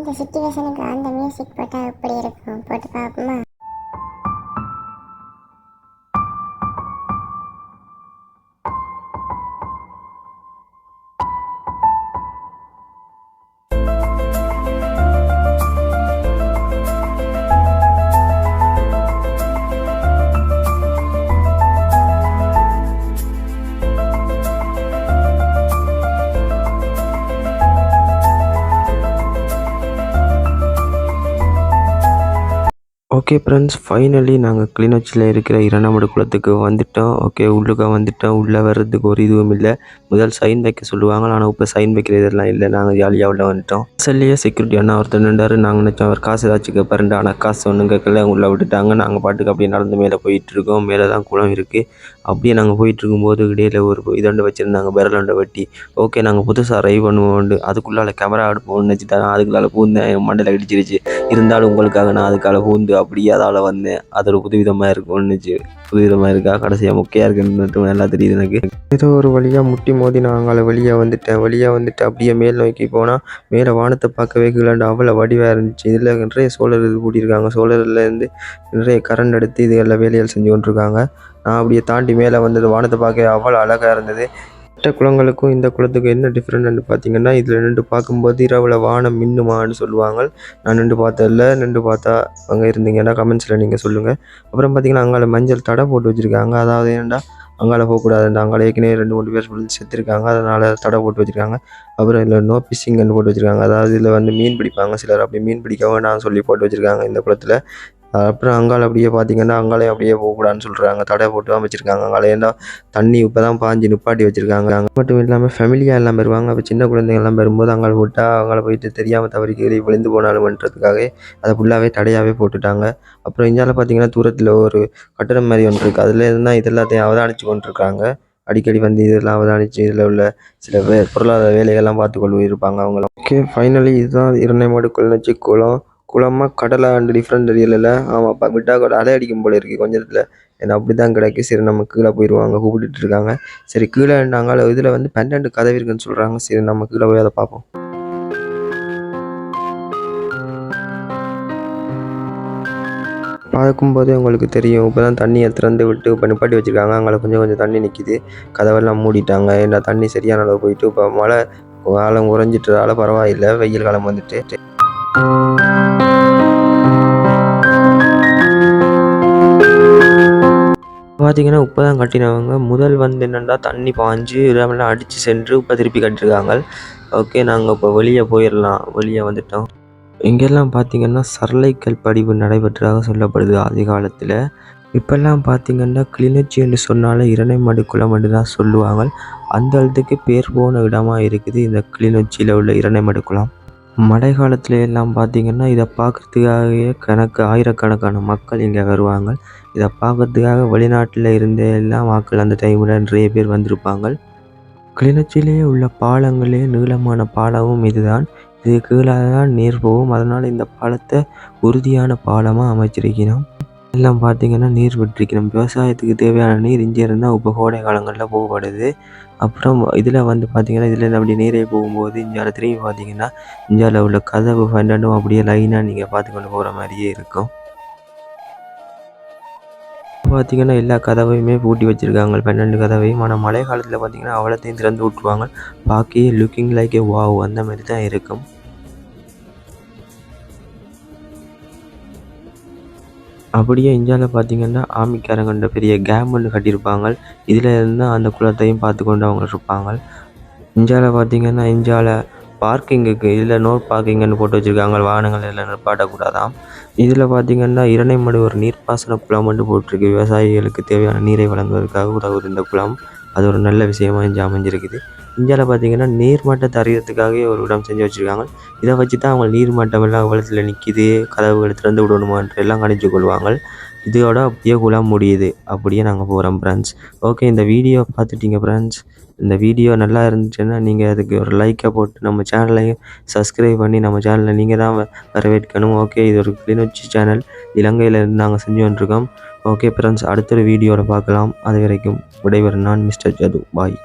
இந்த சிச்சுவேஷனுக்கு அந்த மியூசிக் போட்டால் எப்படி இருக்கும்? போட்டு பார்ப்போமா? ஓகே ஃப்ரெண்ட்ஸ், ஃபைனலி நாங்கள் கிளிநொச்சியில் இருக்கிற இரண்டாமடு குளத்துக்கு வந்துட்டோம். ஓகே, உள்ளுக்க வந்துட்டோம். உள்ளே வர்றதுக்கு ஒரு இதுவும் இல்லை. முதல் சைன் வைக்க சொல்லுவாங்க, ஆனால் இப்போ சைன் வைக்கிற இதெல்லாம் இல்லை. நாங்கள் ஜாலியாக உள்ளே வந்துட்டோம். அசல்லையே செக்யூரிட்டி அண்ணா ஒருத்தர் நின்றாரு. நாங்கள் நினச்சோம் அவர் காசு ஏதாச்சும் கேட்பாருண்டு, ஆனால் காசு ஒன்றும் கேட்கல. உள்ளே விட்டுட்டாங்க. நாங்கள் பாட்டுக்கு அப்படியே நடந்து மேலே போயிட்டுருக்கோம். மேலே தான் குளம் இருக்குது. அப்படியே நாங்கள் போயிட்டுருக்கும்போது இடையில ஒரு இதொண்டு வச்சுருந்தாங்க, விரலண்டை வெட்டி. ஓகே, நாங்கள் புதுசாக ரைவ் பண்ணுவோண்டு அதுக்குள்ளால் கேமரா எடுப்போம்னு நினச்சிட்டாங்க. அதுக்குள்ளால் பூந்தேன், மண்டையில் அடிச்சிருச்சு. இருந்தாலும் உங்களுக்காக நான் அதுக்கால பூந்து அப்படியே அதால் வந்தேன். அது ஒரு புதுவிதமாக இருக்கும்னுச்சு. புதுவிதமாக இருக்கா, கடைசியாக மொக்கையாக இருக்குன்னு நல்லா தெரியுது எனக்கு. ஏதோ ஒரு வழியாக முட்டி மோதி நான் அங்கே வெளியே வந்துட்டு அப்படியே மேல் நோக்கி போனால் மேலே வானத்தை பார்க்கவே கீழாண்டு அவ்வளோ வடிவாக இருந்துச்சு. இதில் நிறைய சோலர் இது கூட்டியிருக்காங்க. சோலர்லேருந்து நிறைய கரண்ட் எடுத்து இது எல்லாம் வேலைகள் செஞ்சு கொண்டிருக்காங்க. நான் அப்படியே தாண்டி மேலே வந்தது, வானத்தை பார்க்க அவ்வளோ அழகாக இருந்தது. மற்ற குளங்களுக்கும் இந்த குளத்துக்கும் என்ன டிஃப்ரெண்ட்னு பார்த்தீங்கன்னா, இதில் நின்று பார்க்கும்போது இரவில் வானம் மின்னுமான்னு சொல்லுவாங்க. நான் நின்று பார்த்ததில்ல. நின்று பார்த்தா அங்கே இருந்தீங்கன்னா கமெண்ட்ஸில் நீங்கள் சொல்லுங்கள். அப்புறம் பார்த்தீங்கன்னா, அங்கே மஞ்சள் தடை போட்டு வச்சுருக்காங்க. அதாவது ஏன்டா அங்கால போகக்கூடாது, அங்கால ஏற்கனவே 2-3 பேர் செத்துருக்காங்க, அதனால் தடை போட்டு வச்சுருக்காங்க. அப்புறம் இதில் நோ ஃபிஷிங்னு போட்டு வச்சுருக்காங்க. அதாவது இதில் வந்து மீன் பிடிப்பாங்க சிலர், அப்படி மீன் பிடிக்க வேண்டாம்னு சொல்லி போட்டு வச்சுருக்காங்க இந்த குளத்தில். அப்புறம் அங்கால அப்படியே பார்த்தீங்கன்னா, அங்காலையும் அப்படியே போகக்கூடாதுன்னு சொல்கிறாங்க. தடை போட்டு தான் வச்சுருக்காங்க. அங்கால ஏன்னா தண்ணி இப்போ தான் பாஞ்சு நிப்பாட்டி வச்சுருக்காங்க. அங்கே மட்டும் இல்லாமல் ஃபேமிலியாக எல்லாம் வருவாங்க. அப்போ சின்ன குழந்தைங்கள்லாம் வரும்போது அங்கால விட்டால் அவங்கள போயிட்டு தெரியாமல் தவறி கீழே விழுந்து போனாலும்ன்றதுக்காக அதை ஃபுல்லாகவே தடையாகவே போட்டுட்டாங்க. அப்புறம் இந்தியாவில் பார்த்தீங்கன்னா, தூரத்தில் ஒரு கட்டடம் மாதிரி ஒன்று இருக்குது. அதில் இருந்தால் இது எல்லாத்தையும் அவதானித்து கொண்டிருக்காங்க. அடிக்கடி வந்து இதெல்லாம் அவதானித்து இதில் உள்ள சில பொருளாதார வேலைகள்லாம் பார்த்து இருப்பாங்க அவங்களும். ஓகே, ஃபைனலி இதுதான் இரணைமடு கிளிநொச்சி குளம். குளமாக கடலை அண்டு டிஃப்ரெண்ட் தெரியல. ஆமாப்பா, விட்டா கூட அலை அடிக்கும் போல இருக்குது கொஞ்ச நேரத்தில். ஏன்னா அப்படி தான் கிடக்கு. சரி, நம்ம கீழே போயிடுவாங்க, கூப்பிட்டுட்டு இருக்காங்க. சரி, கீழே நாங்கள் இதில் வந்து 12 கதவு இருக்குன்னு சொல்கிறாங்க. சரி, நம்ம கீழே போய் அதை பார்ப்போம். பார்க்கும்போதே உங்களுக்கு தெரியும், இப்போ தான் தண்ணியை திறந்து விட்டு இப்போ நிப்பாட்டி வச்சுருக்காங்க. அங்கே கொஞ்சம் கொஞ்சம் தண்ணி நிற்கிது. கதவெல்லாம் மூடிட்டாங்க. ஏன்னா தண்ணி சரியான அளவு போயிட்டு இப்போ மழை காலம் குறைஞ்சிட்டதால பரவாயில்லை. வெயில் காலம் வந்துட்டு பார்த்தீங்கன்னா, இப்போ தான் கட்டினவங்க. முதல் வந்து என்னென்னா தண்ணி பாஞ்சு இதெல்லாம் அடித்து சென்று இப்போ திருப்பி கட்டியிருக்காங்க. ஓகே, நாங்கள் இப்போ வெளியே போயிடலாம். வெளியே வந்துட்டோம். இங்கெல்லாம் பார்த்தீங்கன்னா சரளைக்கல் படிவு நடைபெற்றதாக சொல்லப்படுது ஆதி காலத்தில். இப்போல்லாம் பார்த்தீங்கன்னா கிளிநொச்சி என்று சொன்னாலே இரணைமடு குளம் என்று தான் சொல்லுவாங்க. அந்த இடத்துக்கு பேர் போன இடமா இருக்குது இந்த கிளிநொச்சியில் உள்ள இரணைமடு குளம். மழை காலத்துல எல்லாம் பார்த்தீங்கன்னா இதை பார்க்குறதுக்காகவே ஆயிரக்கணக்கான மக்கள் இங்கே வருவாங்க. இதை பார்க்குறதுக்காக வெளிநாட்டில் இருந்த எல்லாம் மக்கள் அந்த டைமில் நிறைய பேர் வந்திருப்பாங்க. கிளிநொச்சியிலேயே உள்ள பாலங்களே நீளமான பாலமும் இதுதான். இது கீழே தான் நீர் போகும். அதனால் இந்த பாலத்தை உறுதியான பாலமாக அமைச்சிருக்கணும். எல்லாம் பார்த்தீங்கன்னா நீர் விட்டுருக்கணும். விவசாயத்துக்கு தேவையான நீர் இங்கே இருந்தால் இப்போ கோடை காலங்களில் போகப்படுது. அப்புறம் இதில் வந்து பார்த்திங்கன்னா இதில் அப்படி நீரே போகும்போது இந்தியாவில் திரும்பி பார்த்தீங்கன்னா இந்தியாவில் உள்ள கதவு 12 அப்படியே லைனாக நீங்கள் பார்த்துக்கொண்டு போகிற மாதிரியே இருக்கும். பார்த்திங்கன்னா எல்லா கதவையுமே பூட்டி வச்சுருக்காங்க, 12 கதவையும். ஆனால் மழை காலத்தில் பார்த்திங்கன்னா அவ்வளோத்தையும் திறந்து விட்ருவாங்க. பாக்கி லுக்கிங் லைக் ஏ வாவ் அந்த மாதிரி தான் இருக்கும். அப்படியே இந்தியாவில் பார்த்திங்கன்னா ஆமிக்காரங்கன்ற பெரிய கேம் ஒன்று கட்டியிருப்பாங்க. இதில் இருந்தால் அந்த குளத்தையும் பார்த்து கொண்டு அவங்க இருப்பாங்க. இந்தியாவில் பார்த்திங்கன்னா பார்க்கிங்குக்கு இதில் நோ பார்க்கிங்னு போட்டு வச்சுருக்காங்க. வாகனங்கள் எல்லாம் நிப்பாட்டக்கூடாதாம். இதில் பார்த்திங்கன்னா இரணைமடு ஒரு நீர்ப்பாசன குளம் மட்டும் போட்டிருக்கு. விவசாயிகளுக்கு தேவையான நீரை வழங்குவதற்காக உதவுது இந்த குளம். அது ஒரு நல்ல விஷயமா இங்கே அமைஞ்சிருக்குது. இந்தியாவில் பார்த்திங்கன்னா நீர்மட்டத்தை அறியறதுக்காகவே ஒரு இடம் செஞ்சு வச்சுருக்காங்க. இதை வச்சு தான் அவங்க நீர்மட்டம் எல்லாம் வெள்ளத்தில் நிற்கிது, கதவுகளை திறந்து விடணுமான்ற எல்லாம் கணிச்சு கொள்வாங்க. இதோட அப்படியே குளம் முடியுது. அப்படியே நாங்கள் போகிறோம் ஃப்ரெண்ட்ஸ். ஓகே, இந்த வீடியோ பார்த்துட்டீங்க ஃப்ரெண்ட்ஸ். இந்த வீடியோ நல்லா இருந்துச்சுன்னா நீங்கள் அதுக்கு ஒரு லைக்கை போட்டு நம்ம சேனலையும் சப்ஸ்கிரைப் பண்ணி நம்ம சேனலை நீங்கள் தான் வரவேற்கணும். ஓகே, இது ஒரு கிளிநொச்சி சேனல். இலங்கையிலேருந்து நாங்கள் செஞ்சு வந்துருக்கோம். ஓகே ஃப்ரெண்ட்ஸ், அடுத்த ஒரு வீடியோவில் பார்க்கலாம். அது வரைக்கும் விடைபெறும் நான் மிஸ்டர் ஜது. பாய்.